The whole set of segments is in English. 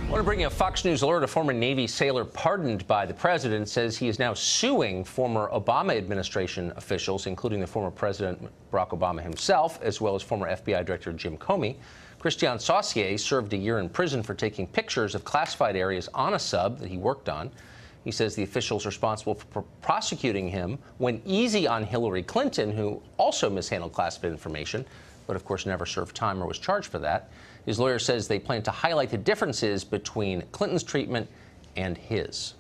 I want to bring you a Fox News alert. A former Navy sailor pardoned by the president says he is now suing former Obama administration officials, including the former President Barack Obama himself, as well as former FBI Director Jim Comey. Christian Saucier served a year in prison for taking pictures of classified areas on a sub that he worked on. He says the officials responsible for prosecuting him went easy on Hillary Clinton, who also mishandled classified information, but of course never served time or was charged for that. His lawyer says they plan to highlight the differences between Clinton's treatment and his.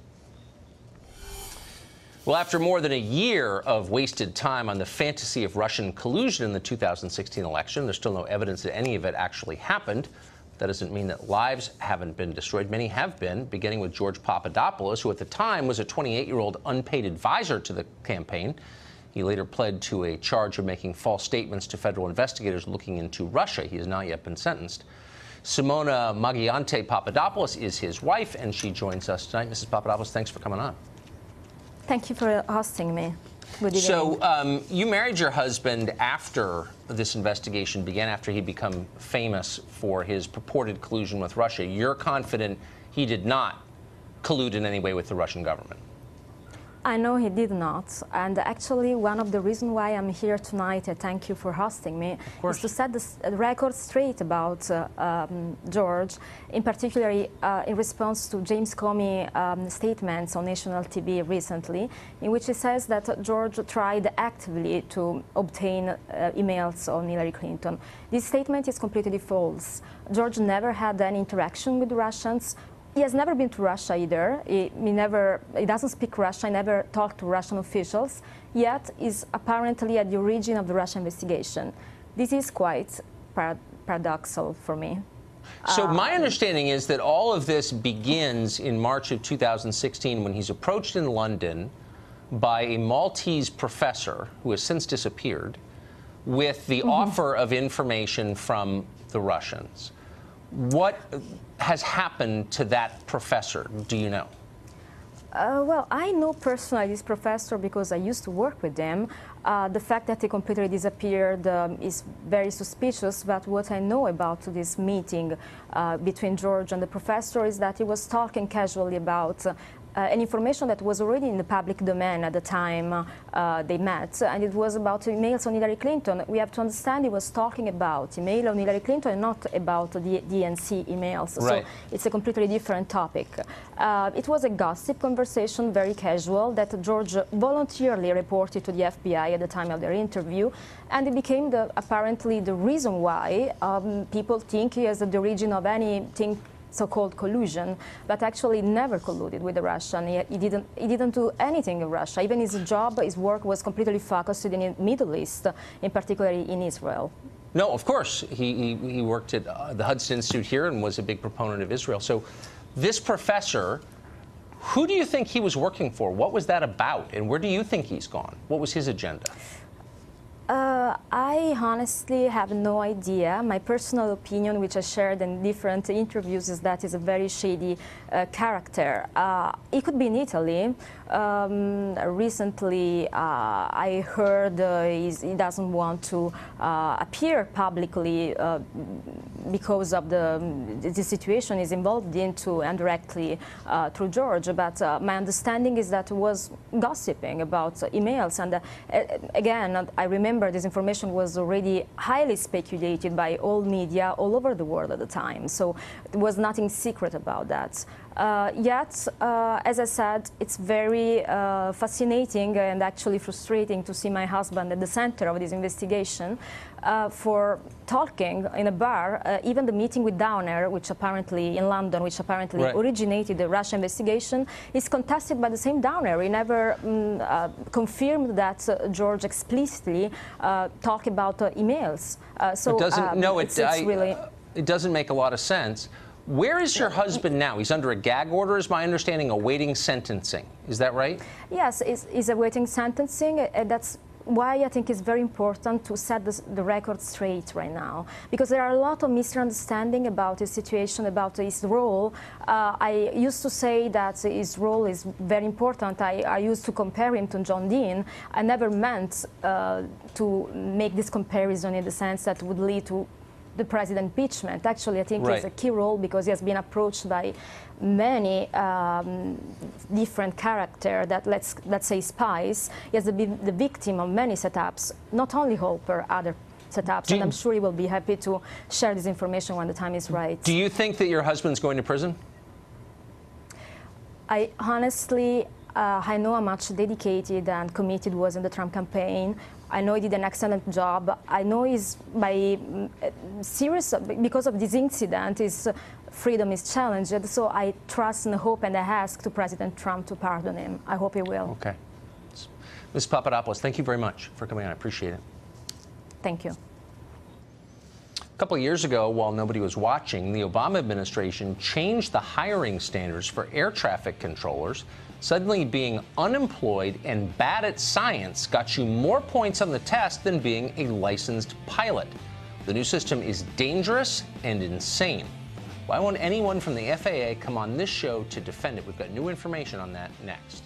Well, after more than a year of wasted time on the fantasy of Russian collusion in the 2016 election, there's still no evidence that any of it actually happened. That doesn't mean that lives haven't been destroyed. Many have been, beginning with George Papadopoulos, who at the time was a 28-year-old unpaid advisor to the campaign. He later pled to a charge of making false statements to federal investigators looking into Russia. He has not yet been sentenced. Simona Magiante Papadopoulos is his wife, and she joins us tonight. Mrs. Papadopoulos, thanks for coming on. Thank you for hosting me. Good evening. So you married your husband after this investigation began, after he'd become famous for his purported collusion with Russia. You're confident he did not collude in any way with the Russian government? I know he did not, and actually one of the reasons why I'm here tonight, and thank you for hosting me, is to set the record straight about George, in particular in response to James Comey statements on national TV recently, in which he says that George tried actively to obtain emails on Hillary Clinton. This statement is completely false. George never had any interaction with the Russians. He has never been to Russia either. He doesn't speak Russian, never talked to Russian officials, yet is apparently at the origin of the Russian investigation. This is quite paradoxical for me. So my understanding is that all of this begins in March of 2016 when he's approached in London by a Maltese professor who has since disappeared with the offer of information from the Russians. What has happened to that professor, do you know? Well, I know personally this professor because I used to work with him. The fact that he completely disappeared is very suspicious, but what I know about this meeting between George and the professor is that he was talking casually about an information that was already in the public domain at the time they met, and it was about emails on Hillary Clinton. We have to understand he was talking about email on Hillary Clinton and not about the DNC emails. Right. So it's a completely different topic. It was a gossip conversation, very casual, that George voluntarily reported to the FBI at the time of their interview, and it became apparently the reason why people think he is at the origin of anything so-called collusion, but actually never colluded with the Russian. He didn't do anything in Russia. Even his job, his work was completely focused in the Middle East, in particular in Israel. No, of course. He worked at the Hudson Institute here and was a big proponent of Israel. So this professor, who do you think he was working for? What was that about? And where do you think he's gone? What was his agenda? I honestly have no idea. My personal opinion, which I shared in different interviews, is that he's a very shady character. He could be in Italy. Recently, I heard he doesn't want to appear publicly because of the situation he's involved into indirectly through George. But my understanding is that he was gossiping about emails. And again, I remember this information was already highly speculated by all media all over the world at the time. So there was nothing secret about that. Yet, as I said, it's very fascinating and actually frustrating to see my husband at the center of this investigation for talking in a bar. Even the meeting with Downer, which apparently in London, which apparently originated the Russia investigation, is contested by the same Downer. He never confirmed that George explicitly talked about emails. So it doesn't make a lot of sense. Where is your husband now? He's under a gag order, is my understanding, awaiting sentencing. Is that right? Yes, he's awaiting sentencing. That's why I think it's very important to set the record straight right now, because there are a lot of misunderstanding about his situation, about his role. I used to say that his role is very important. I used to compare him to John Dean. I never meant to make this comparison in the sense that would lead to the president impeachment. Actually, I think Right. it's a key role because he has been approached by many different characters that, let's say, spies. He has been the victim of many setups, not only Hopper, other setups, and I'm sure he will be happy to share this information when the time is right. Do you think that your husband's going to prison? I honestly, I know how much dedicated and committed was in the Trump campaign. I know he did an excellent job. I know he's because of this incident, his freedom is challenged. So I trust and hope and I ask to President Trump to pardon him. I hope he will. Okay. Ms. Papadopoulos, thank you very much for coming on. I appreciate it. Thank you. A couple of years ago, while nobody was watching, the Obama administration changed the hiring standards for air traffic controllers. Suddenly, being unemployed and bad at science got you more points on the test than being a licensed pilot. The new system is dangerous and insane. Why won't anyone from the FAA come on this show to defend it? We've got new information on that next.